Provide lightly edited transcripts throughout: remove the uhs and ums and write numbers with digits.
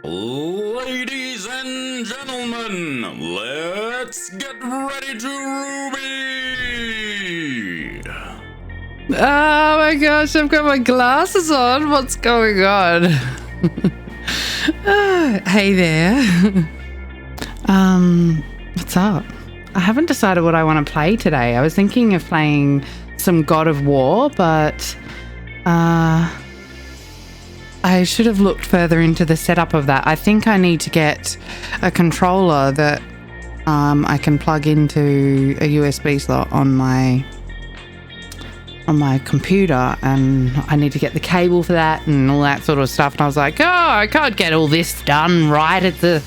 Ladies and gentlemen, let's get ready to Ruby! Oh my gosh, I've got my glasses on. What's going on? Hey there. What's up? I haven't decided what I want to play today. I was thinking of playing some God of War, but I should have looked further into the setup of that. I think I need to get a controller that I can plug into a USB slot on my computer, and I need to get the cable for that and all that sort of stuff. And I was like, oh, I can't get all this done right at the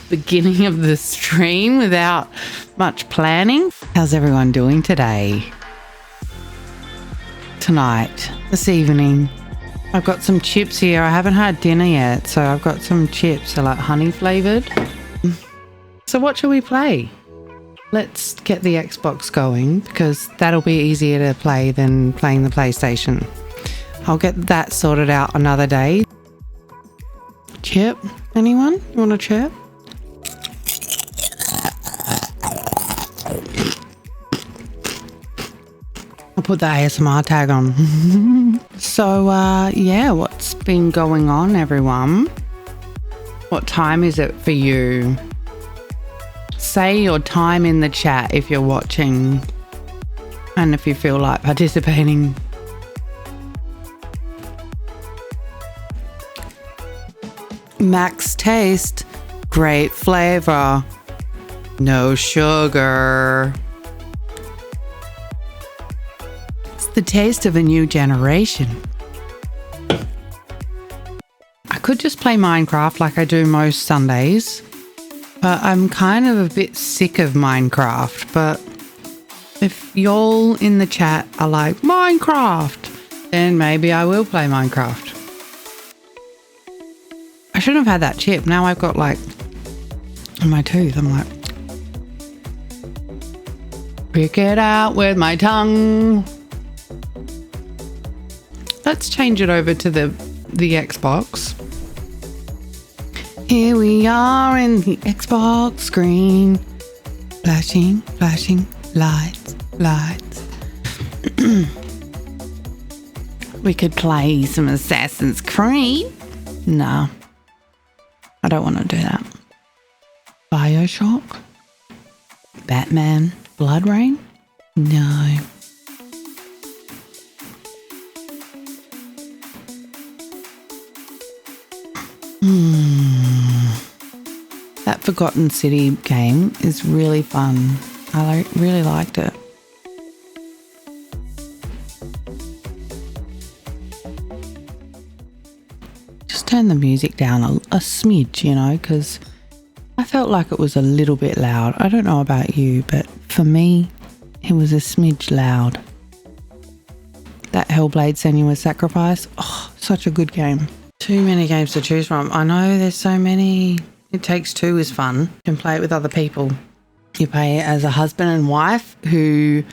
beginning of the stream without much planning. How's everyone doing today? Tonight, this evening? I've got some chips here. I haven't had dinner yet, so I've got some chips. They're like honey flavored. So what shall we play? Let's get the Xbox going, because that'll be easier to play than playing the PlayStation. I'll get that sorted out another day. Chip? Anyone? You want a chip? I'll put the ASMR tag on. So, yeah, what's been going on, everyone? What time is it for you? Say your time in the chat if you're watching and if you feel like participating. Max taste, great flavor, no sugar. It's the taste of a new generation. I could just play Minecraft like I do most Sundays. But I'm kind of a bit sick of Minecraft. But if y'all in the chat are like, Minecraft, then maybe I will play Minecraft. I shouldn't have had that chip. Now I've got like in my tooth. I'm like, pick it out with my tongue. Let's change it over to the Xbox. Here we are in the Xbox screen. Flashing, flashing, lights, lights. We could play some Assassin's Creed. No, I don't want to do that. BioShock? Batman? Blood Rain? No. That Forgotten City game is really fun. I really liked it. Just turn the music down a smidge, you know, because I felt like it was a little bit loud. I don't know about you, but for me, it was a smidge loud. That Hellblade Senua's Sacrifice, oh, such a good game. Too many games to choose from. I know there's so many. It Takes Two is fun. You can play it with other people. You play it as a husband and wife who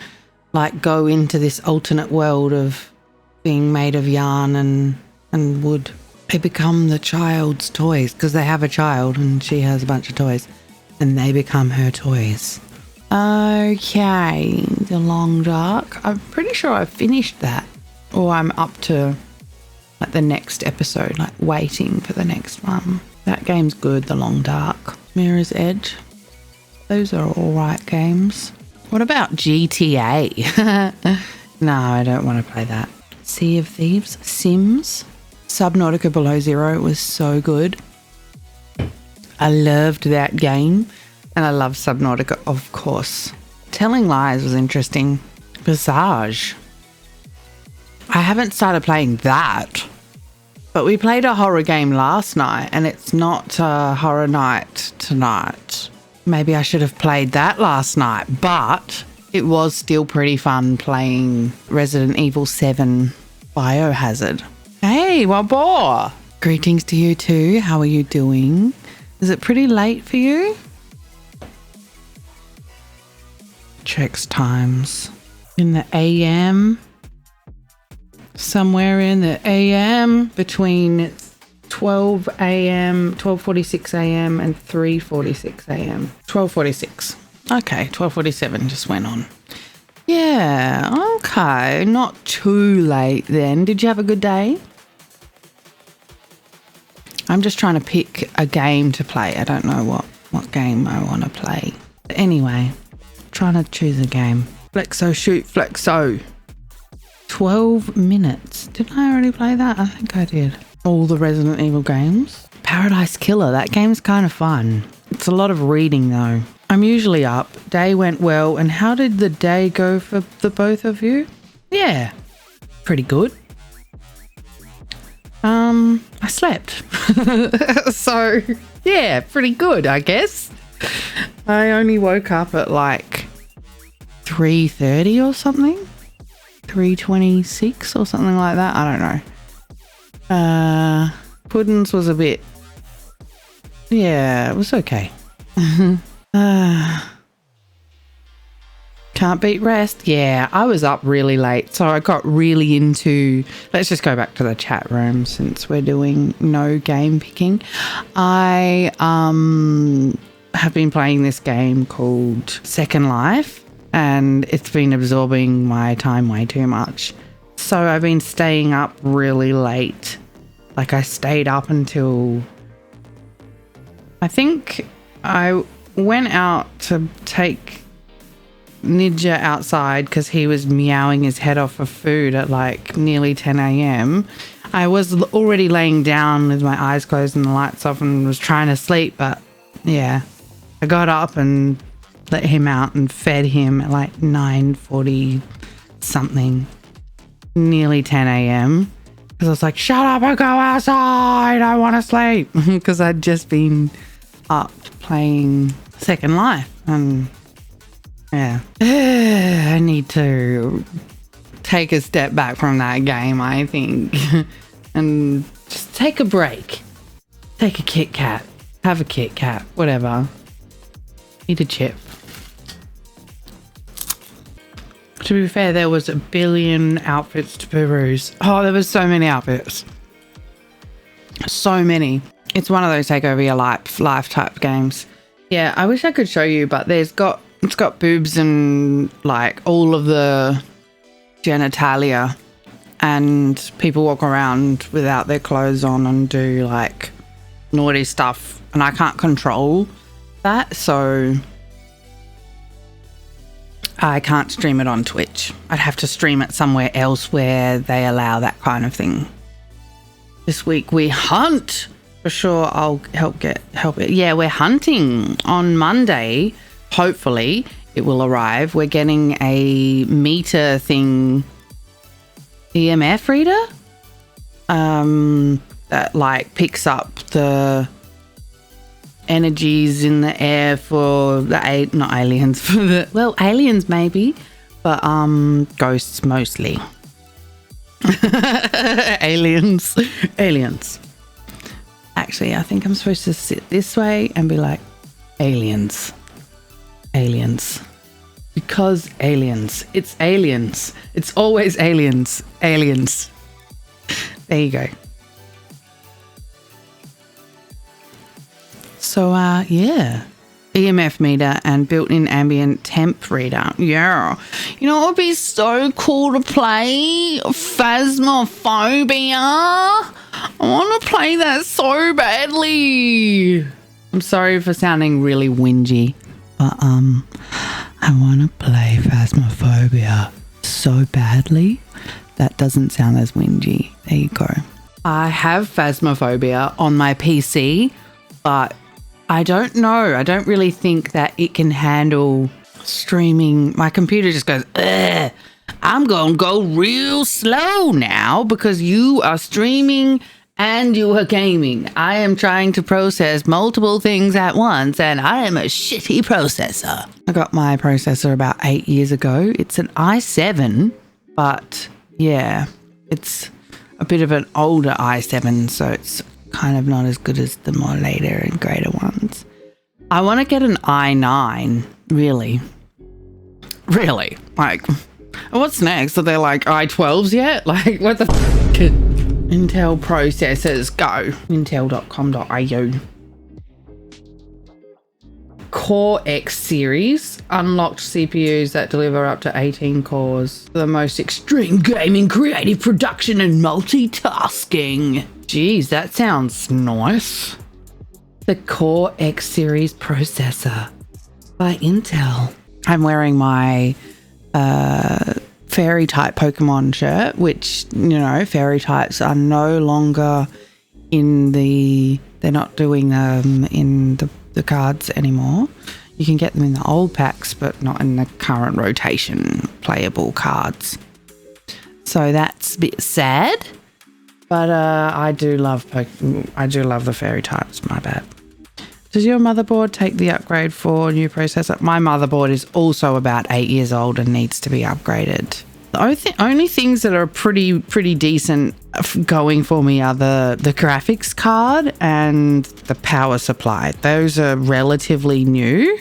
like go into this alternate world of being made of yarn and wood. They become the child's toys because they have a child and she has a bunch of toys and they become her toys. Okay, The Long Dark. I'm pretty sure I've finished that, or I'm up to like the next episode, like waiting for the next one. That game's good, The Long Dark. Mirror's Edge. Those are all right games. What about GTA? No, I don't want to play that. Sea of Thieves. Sims. Subnautica Below Zero was so good. I loved that game. And I love Subnautica, of course. Telling Lies was interesting. Visage. I haven't started playing that. But we played a horror game last night and it's not a horror night tonight. Maybe I should have played that last night, but it was still pretty fun playing Resident Evil 7 Biohazard. Hey, Wabor! Greetings to you too. How are you doing? Is it pretty late for you? Checks times. In the AM. Somewhere in the AM between 12 a.m., 12:46 a.m. and 3:46 a.m. 12:46. Okay, 12:47 just went on. Yeah, okay. Not too late then. Did you have a good day? I'm just trying to pick a game to play. I don't know what game I want to play. But anyway, trying to choose a game. Flexo shoot Flexo. 12 minutes. Didn't I already play that? I think I did. All the Resident Evil games. Paradise Killer. That game's kind of fun. It's a lot of reading though. I'm usually up. Day went well. And how did the day go for the both of you? Yeah, pretty good. I slept. So, yeah, pretty good, I guess. I only woke up at like 3:30 or something. 3:26 or something like that. I don't know. Puddings was a bit... Yeah, it was okay. Can't beat rest. Yeah, I was up really late, so I got really into... Let's just go back to the chat room since we're doing no game picking. I have been playing this game called Second Life, and it's been absorbing my time way too much. So I've been staying up really late. Like I stayed up until... I think I went out to take Ninja outside because he was meowing his head off for food at like nearly 10 a.m. I was already laying down with my eyes closed and the lights off and was trying to sleep, but yeah, I got up and let him out and fed him at like 9:40 something, nearly 10 a.m. because I was like, shut up and go outside, I want to sleep, because I'd just been up playing Second Life. And yeah, I need to take a step back from that game, I think, and just take a break. Take a Kit Kat. Have a Kit Kat. Whatever. Eat a chip. To be fair, there was a billion outfits to peruse. Oh, there was so many outfits. So many. It's one of those take over your life type games. Yeah, I wish I could show you, but it's got boobs and like all of the genitalia, and people walk around without their clothes on and do like naughty stuff, and I can't control that, so I can't stream it on Twitch. I'd have to stream it somewhere else where they allow that kind of thing. This week we hunt. For sure, I'll help it. Yeah, we're hunting on Monday. Hopefully, it will arrive. We're getting a meter thing, EMF reader, that like picks up the energies in the air for the not aliens, for the, well, aliens maybe, but ghosts mostly. aliens. Actually, I think I'm supposed to sit this way and be like, aliens. Because aliens. It's aliens. It's always aliens. There you go. So, yeah. EMF meter and built-in ambient temp reader. Yeah. You know what would be so cool to play? Phasmophobia. I want to play that so badly. I'm sorry for sounding really whingy, but I want to play Phasmophobia so badly. That doesn't sound as whingy. There you go. I have Phasmophobia on my PC, but I don't know. I don't really think that it can handle streaming. My computer just goes, ugh. I'm going to go real slow now because you are streaming and you are gaming. I am trying to process multiple things at once, and I am a shitty processor. I got my processor about 8 years ago. It's an i7, but yeah, it's a bit of an older i7, so it's kind of not as good as the more later and greater ones. I want to get an i9, really. Like, what's next? Are they like i12s yet? Like, what the f***? Intel processors, go. Intel.com.au. Core X series, unlocked CPUs that deliver up to 18 cores. The most extreme gaming, creative production and multitasking. Geez, that sounds nice. The Core X series processor by Intel. I'm wearing my fairy type Pokemon shirt, which, you know, fairy types are no longer they're not doing them in the cards anymore. You can get them in the old packs, but not in the current rotation playable cards. So that's a bit sad, but I do love the fairy types. My bad. Does your motherboard take the upgrade for new processor? My motherboard is also about 8 years old and needs to be upgraded. The only things that are pretty decent going for me are the graphics card and the power supply. Those are relatively new,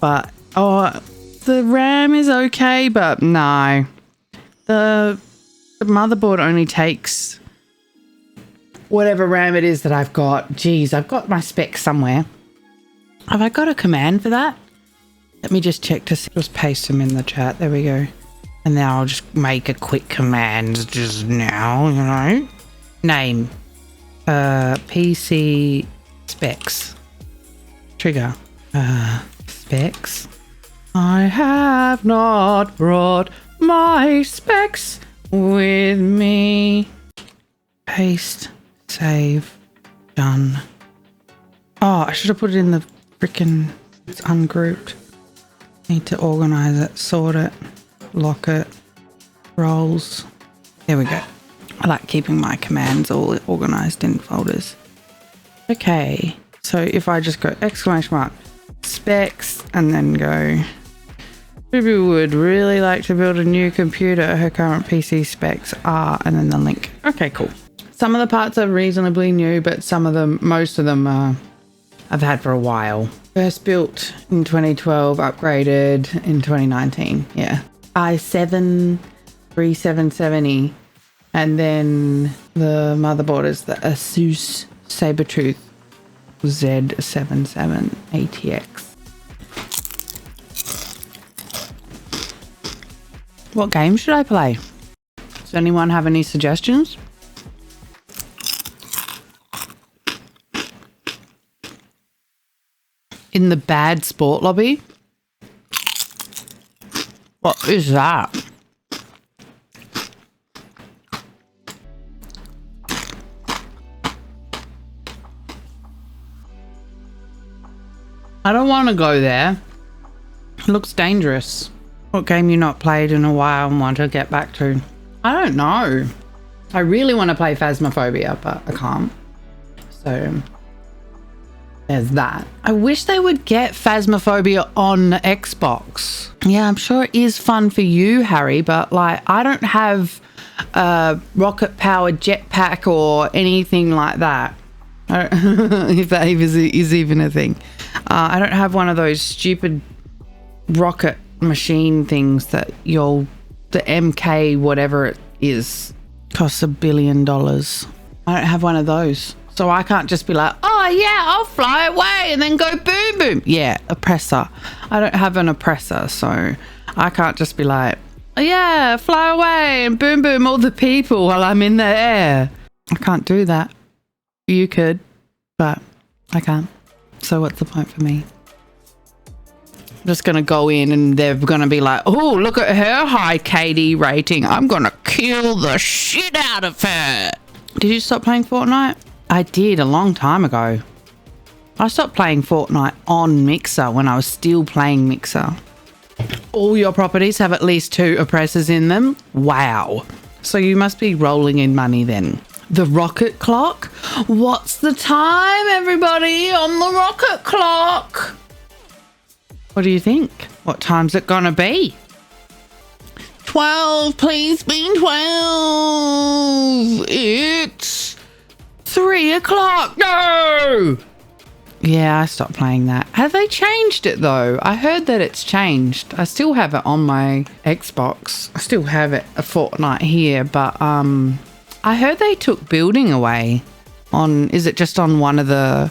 but the RAM is okay, but no. The motherboard only takes whatever RAM it is that I've got. Geez, I've got my specs somewhere. Have I got a command for that? Let me just check to see. Just paste them in the chat. There we go. And now I'll just make a quick command just now, you know. Name. PC specs. Trigger. Specs. I have not brought my specs with me. Paste. Save. Done. Oh, I should have put it in the freaking... It's ungrouped. Need to organize it, sort it. Lock it, roles. There we go. I like keeping my commands all organized in folders. Okay, so if I just go exclamation mark specs and then go, Ruby would really like to build a new computer. Her current PC specs are, and then the link. Okay, cool. Some of the parts are reasonably new, but most of them I've had for a while. First built in 2012, upgraded in 2019. Yeah. i7 3770, and then the motherboard is the Asus Sabertooth Z77 ATX. What game should I play? Does anyone have any suggestions? In the bad sport lobby? What is that? I don't want to go there. It looks dangerous. What game you not played in a while and want to get back to? I don't know. I really want to play Phasmophobia, but I can't. So there's that. I wish they would get Phasmophobia on Xbox. Yeah, I'm sure it is fun for you, Harry, but like I don't have a rocket powered jetpack or anything like that. If that is even a thing. I don't have one of those stupid rocket machine things that the MK whatever it is costs $1 billion. I don't have one of those. So I can't just be like, oh yeah, I'll fly away and then go boom boom. Yeah, oppressor. I don't have an oppressor, so I can't just be like, oh yeah, fly away and boom boom all the people while I'm in the air. I can't do that. You could, but I can't. So what's the point for me? I'm just going to go in and they're going to be like, oh, look at her high KD rating. I'm going to kill the shit out of her. Did you stop playing Fortnite? I did a long time ago. I stopped playing Fortnite on Mixer when I was still playing Mixer. All your properties have at least 2 oppressors in them. Wow. So you must be rolling in money then. The rocket clock? What's the time, everybody, on the rocket clock? What do you think? What time's it gonna be? 12, please be 12. It's 3 o'clock. No! Yeah, I stopped playing that. Have they changed it though? I heard that it's changed. I still have it on my Xbox. I still have it a Fortnite here, but I heard they took building away is it just on one of the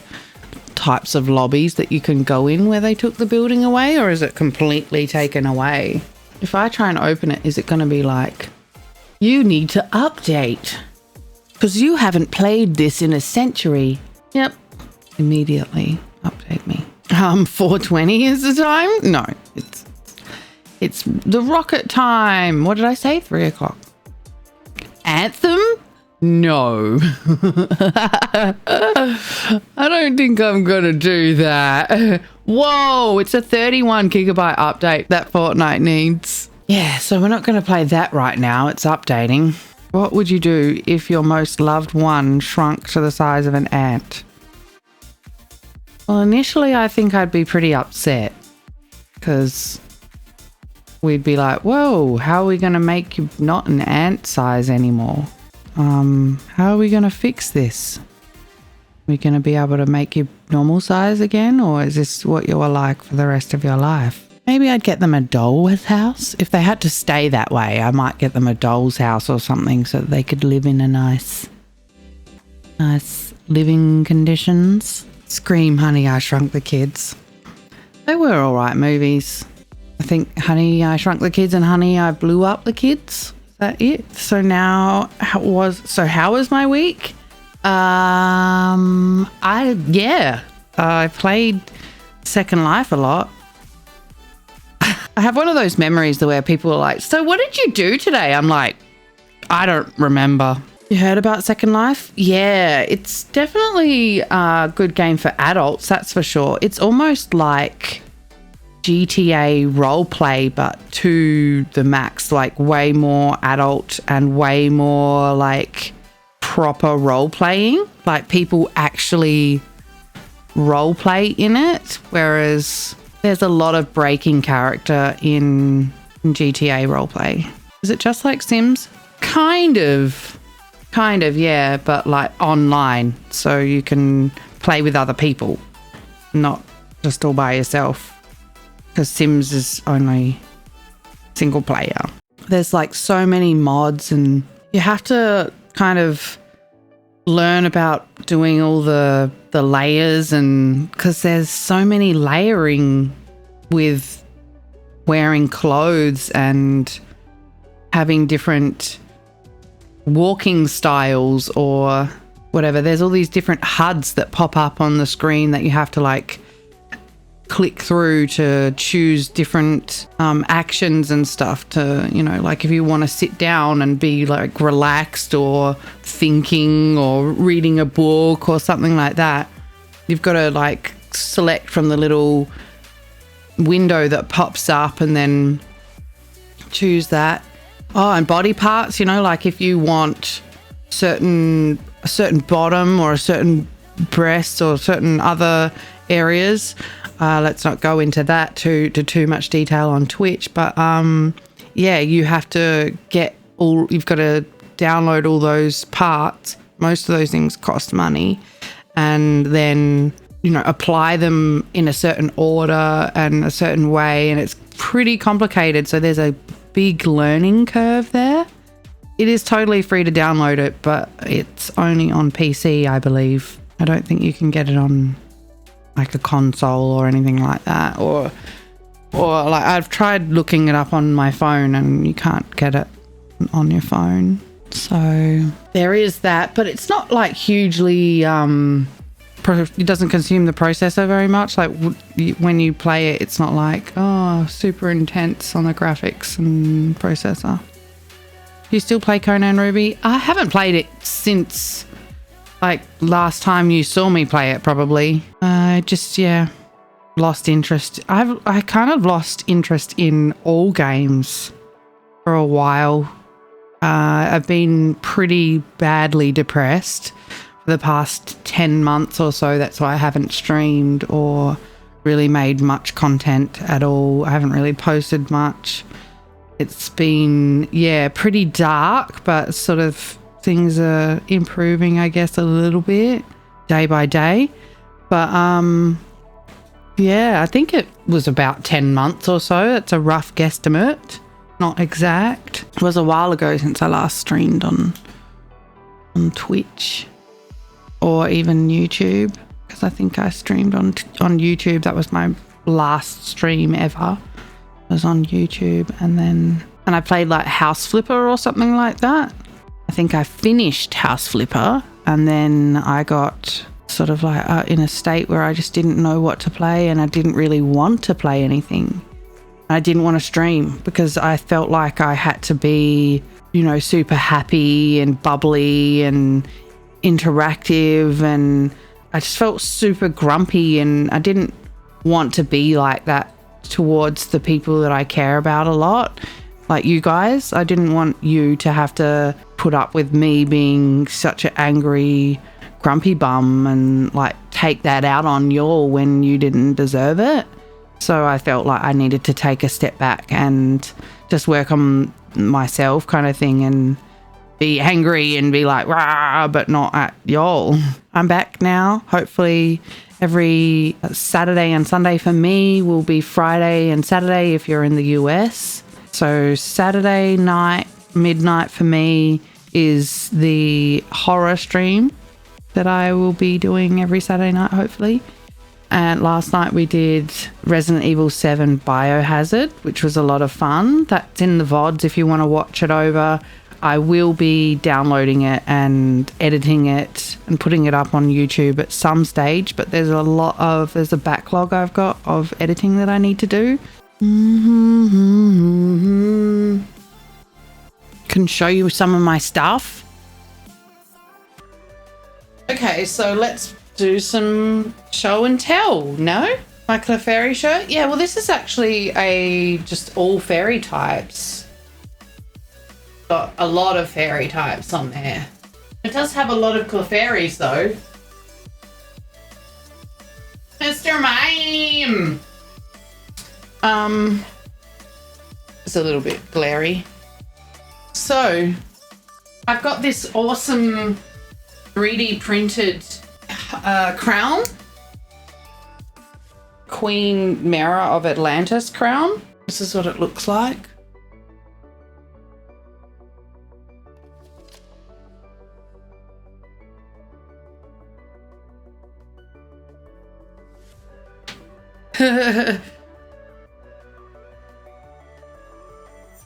types of lobbies that you can go in where they took the building away, or is it completely taken away? If I try and open it, is it going to be like, you need to update because you haven't played this in a century? Yep. Immediately update me. 4:20 is the time? No, it's the rocket time. What did I say? 3 o'clock. Anthem? No. I don't think I'm gonna do that. Whoa, it's a 31 gigabyte update that Fortnite needs. Yeah, so we're not gonna play that right now. It's updating. What would you do if your most loved one shrunk to the size of an ant? Well, initially I think I'd be pretty upset because we'd be like, whoa, how are we going to make you not an ant size anymore? How are we going to fix this? Are we going to be able to make you normal size again, or is this what you were like for the rest of your life? Maybe I'd get them a doll's house. If they had to stay that way, I might get them a doll's house or something so that they could live in a nice living conditions. Scream, Honey, I Shrunk the Kids. They were all right movies. I think Honey, I Shrunk the Kids and Honey, I Blew Up the Kids. Is that it? So now, how was my week? I played Second Life a lot. I have one of those memories where people are like, so what did you do today? I'm like, I don't remember. You heard about Second Life? Yeah, it's definitely a good game for adults, that's for sure. It's almost like GTA roleplay, but to the max, like way more adult and way more like proper role-playing. Like people actually roleplay in it, whereas there's a lot of breaking character in GTA roleplay. Is it just like Sims? Kind of, yeah, but like online, so you can play with other people, not just all by yourself, because Sims is only single player. There's like so many mods, and you have to kind of learn about doing all the layers, and because there's so many layering with wearing clothes and having different walking styles or whatever. There's all these different HUDs that pop up on the screen that you have to like click through to choose different actions and stuff to, you know, like if you want to sit down and be like relaxed or thinking or reading a book or something like that, you've got to like select from the little window that pops up and then choose that. Oh, and body parts, you know, like if you want a certain bottom or a certain breast or certain other areas. Let's not go into that to too much detail on Twitch, but yeah, you have to you've got to download all those parts. Most of those things cost money, and then, you know, apply them in a certain order and a certain way, and it's pretty complicated. So there's a big learning curve there. It is totally free to download it, but it's only on PC, I believe. I don't think you can get it on like a console or anything like that, or like I've tried looking it up on my phone and you can't get it on your phone. So there is that, but it's not like hugely it doesn't consume the processor very much. Like when you play it, it's not like, oh, super intense on the graphics and processor. You still play Conan Ruby? I haven't played it since like last time you saw me play it, probably. Lost interest. I kind of lost interest in all games for a while. I've been pretty badly depressed for the past 10 months or so. That's why I haven't streamed or really made much content at all. I haven't really posted much. It's been, pretty dark, but sort of things are improving, I guess, a little bit day by day. But I think it was about 10 months or so. It's a rough guesstimate, not exact. It was a while ago since I last streamed on on Twitch or even YouTube, because I think I streamed on YouTube. That was my last stream ever. It was on YouTube, and I played like House Flipper or something like that. I think I finished House Flipper, and then I got sort of like in a state where I just didn't know what to play, and I didn't really want to play anything. I didn't want to stream because I felt like I had to be, you know, super happy and bubbly and interactive, and I just felt super grumpy, and I didn't want to be like that towards the people that I care about a lot, like you guys. I didn't want you to have to put up with me being such an angry, grumpy bum and like take that out on y'all when you didn't deserve it. So I felt like I needed to take a step back and just work on myself kind of thing, and be angry and be like, rah, but not at y'all. I'm back now. Hopefully every Saturday and Sunday for me will be Friday and Saturday if you're in the US. So Saturday night, midnight for me is the horror stream that I will be doing every Saturday night, hopefully. And last night we did Resident Evil 7 Biohazard, which was a lot of fun. That's in the VODs if you want to watch it over. I will be downloading it and editing it and putting it up on YouTube at some stage, but there's a backlog I've got of editing that I need to do. Can show you some of my stuff. Okay, so let's do some show and tell. No? My Clefairy shirt? Yeah, well, this is actually just all fairy types. Got a lot of fairy types on there. It does have a lot of Clefairies though. Mr. Mime! It's a little bit glary. So, I've got this awesome 3D printed crown. Queen Mara of Atlantis crown. This is what it looks like.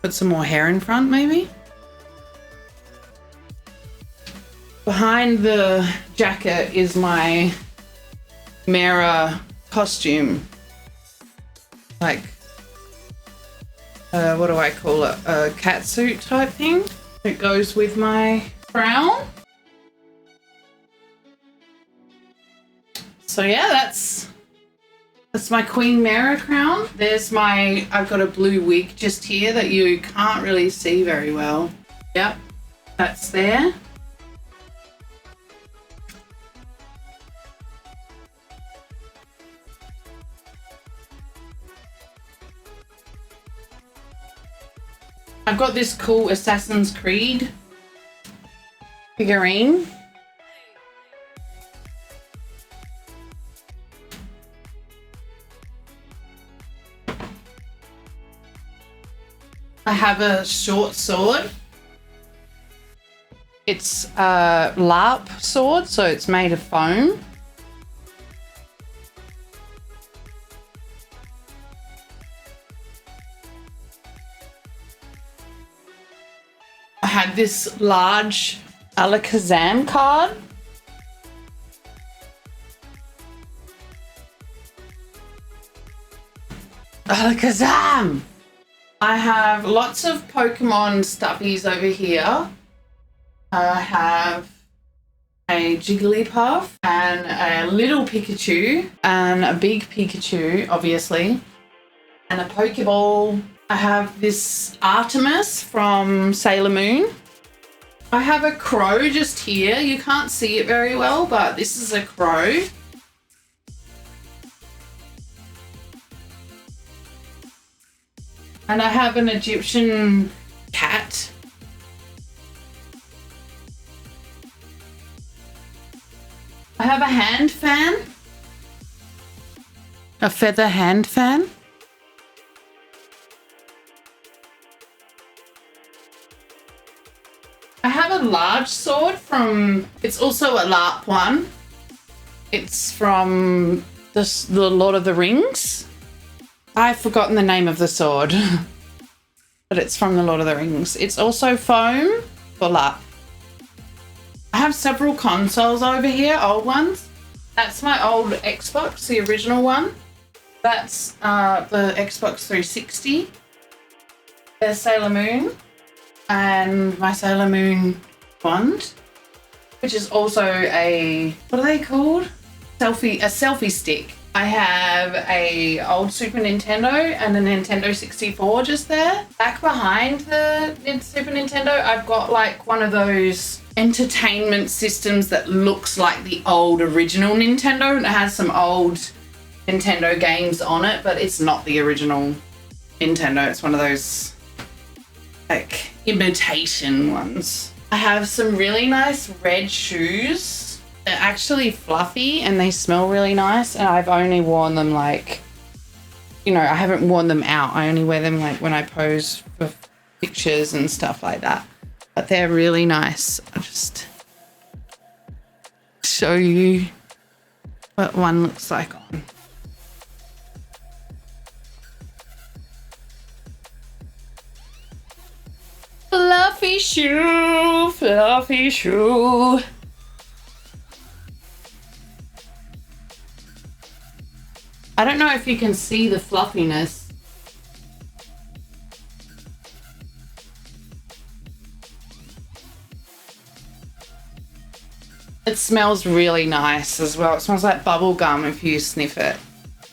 Put some more hair in front, maybe. Behind the jacket is my Mara costume. Like, what do I call it? A catsuit type thing. It goes with my crown. So yeah, that's my Queen Mara crown. I've got a blue wig just here that you can't really see very well. Yep, that's there. I've got this cool Assassin's Creed figurine. I have a short sword. It's a LARP sword, so it's made of foam. I had this large Alakazam card. Alakazam! I have lots of Pokemon stuffies over here. I have a Jigglypuff and a little Pikachu and a big Pikachu, obviously, and a Pokeball. I have this Artemis from Sailor Moon. I have a crow just here. You can't see it very well, but this is a crow. And I have an Egyptian cat. I have a hand fan. A feather hand fan. I have have a large sword from, it's also a LARP one. It's from the Lord of the Rings. I've forgotten the name of the sword, but it's from the Lord of the Rings. It's also foam for LARP. I have several consoles over here, old ones. That's my old Xbox, the original one. That's the Xbox 360. There's Sailor Moon and my Sailor Moon wand, which is also a, what are they called? A selfie stick. I have a old Super Nintendo and a Nintendo 64 just there. Back behind the Super Nintendo, I've got like one of those entertainment systems that looks like the old original Nintendo, and it has some old Nintendo games on it, but it's not the original Nintendo. It's one of those like imitation ones. I have some really nice red shoes. They're actually fluffy and they smell really nice, and I've only worn them like, you know, I haven't worn them out. I only wear them like when I pose for pictures and stuff like that. But they're really nice. I'll just show you what one looks like on. Fluffy shoe, fluffy shoe. I don't know if you can see the fluffiness. It smells really nice as well. It smells like bubble gum if you sniff it.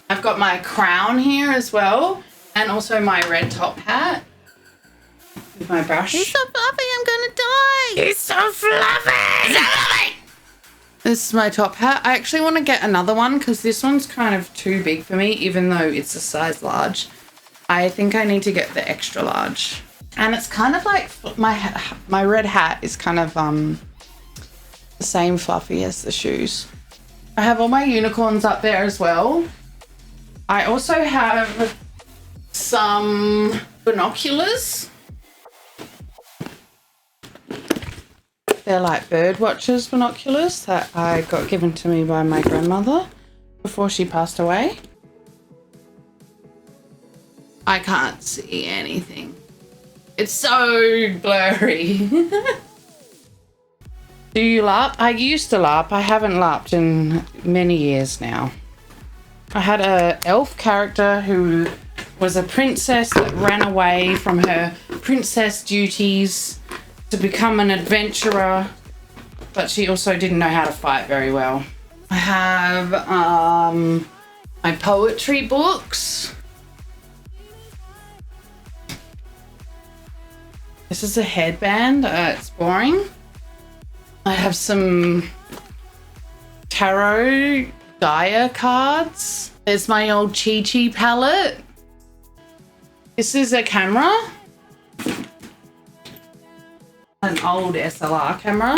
I've got my crown here as well, and also my red top hat with my brush. He's so fluffy, I'm gonna die. He's so fluffy! So fluffy! This is my top hat. I actually want to get another one because this one's kind of too big for me, even though it's a size large. I think I need to get the extra large. And it's kind of like my red hat is kind of the same fluffy as the shoes. I have all my unicorns up there as well. I also have some binoculars. They're like bird watchers binoculars that I got given to me by my grandmother before she passed away. I can't see anything. It's so blurry. Do you LARP? I used to LARP. I haven't LARPed in many years now. I had an elf character who was a princess that ran away from her princess duties to become an adventurer, but she also didn't know how to fight very well. I have my poetry books. This is a headband. It's boring. I have some tarot Gaia cards. There's my old Chi palette. This is a camera. An old SLR camera.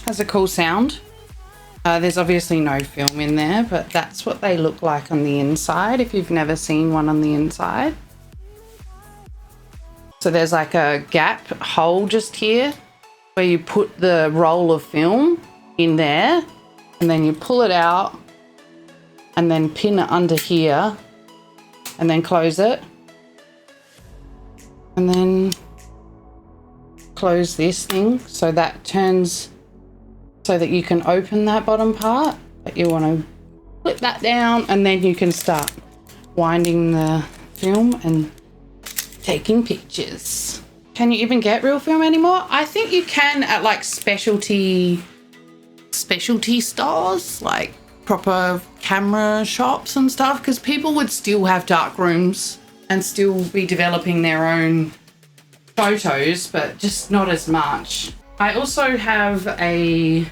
Has a cool sound. There's obviously no film in there, but that's what they look like on the inside if you've never seen one on the inside. So there's like a gap hole just here where you put the roll of film in there, and then you pull it out and then pin it under here and then close it, and then close this thing so that turns so that you can open that bottom part, but you want to flip that down, and then you can start winding the film and taking pictures. Can you even get real film anymore? I think you can at like specialty stores, like proper camera shops and stuff, because people would still have dark rooms and still be developing their own photos, but just not as much. I also have a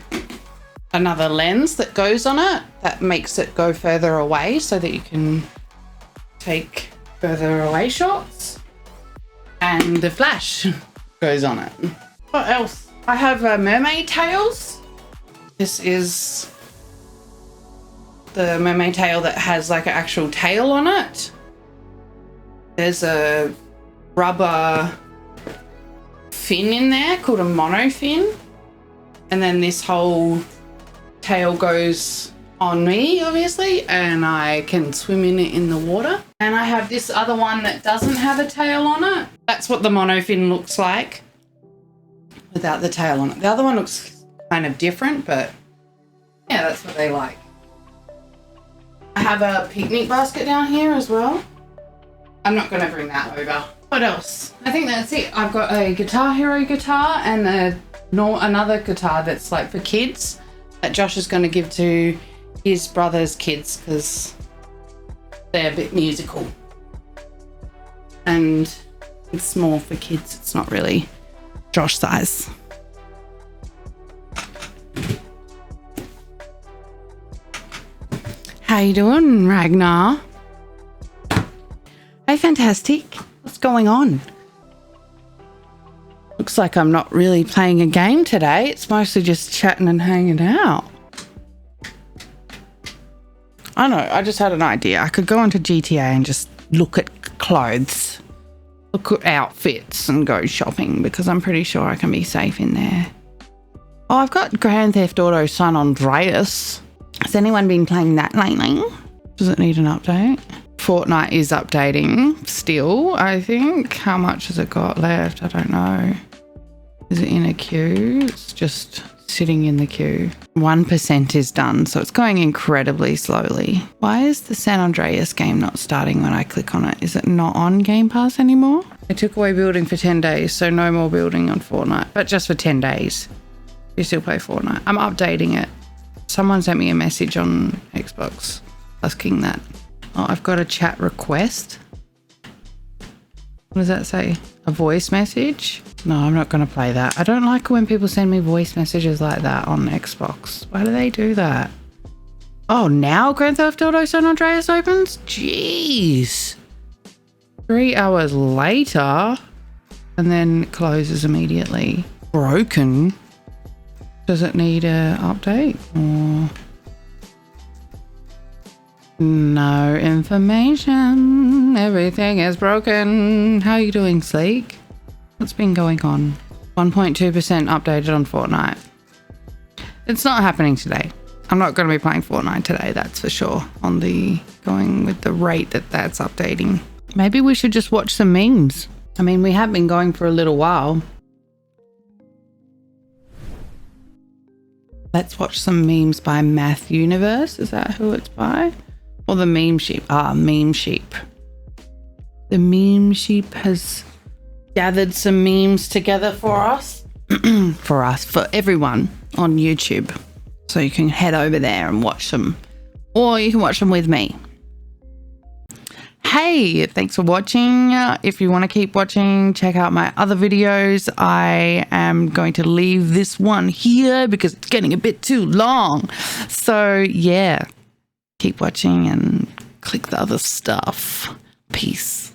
another lens that goes on it that makes it go further away so that you can take further away shots, and the flash goes on it. What else? I have Mermaid Tails. This is the Mermaid Tail that has like an actual tail on it. There's a rubber fin in there called a monofin, and then this whole tail goes on me, obviously, and I can swim in it in the water. And I have this other one that doesn't have a tail on it. That's what the monofin looks like without the tail on it. The other one looks kind of different, but yeah, that's what they like. I have a picnic basket down here as well. I'm not going to bring that over. What else? I think that's it. I've got a Guitar Hero guitar and another guitar that's like for kids that Josh is going to give to his brother's kids because they're a bit musical. And it's more for kids. It's not really Josh size. How you doing, Ragnar? Hey, fantastic. What's going on? Looks like I'm not really playing a game today. It's mostly just chatting and hanging out. I know, I just had an idea. I could go onto GTA and just look at clothes, look at outfits and go shopping because I'm pretty sure I can be safe in there. Oh, I've got Grand Theft Auto San Andreas. Has anyone been playing that lately? Does it need an update? Fortnite is updating still, I think. How much has it got left? I don't know. Is it in a queue? It's just sitting in the queue. 1% is done, so it's going incredibly slowly. Why is the San Andreas game not starting when I click on it? Is it not on Game Pass anymore? I took away building for 10 days, so no more building on Fortnite, but just for 10 days. You still play Fortnite. I'm updating it. Someone sent me a message on Xbox asking that. Oh, I've got a chat request. What does that say? A voice message? No, I'm not going to play that. I don't like when people send me voice messages like that on Xbox. Why do they do that? Oh, now Grand Theft Auto San Andreas opens? Jeez. 3 hours later and then closes immediately. Broken. Does it need an update? Or no information. Everything is broken. How are you doing, Sleek? What's been going on? 1.2% updated on Fortnite. It's not happening today. I'm not going to be playing Fortnite today, that's for sure. Going with the rate that's updating. Maybe we should just watch some memes. I mean, we have been going for a little while. Let's watch some memes by Math Universe. Is that who it's by? Or the Meme Sheep? Ah, Meme Sheep. The Meme Sheep has gathered some memes together for us. For everyone on YouTube. So you can head over there and watch them. Or you can watch them with me. Hey, thanks for watching. If you want to keep watching, check out my other videos. I am going to leave this one here because it's getting a bit too long. So yeah, keep watching and click the other stuff. Peace.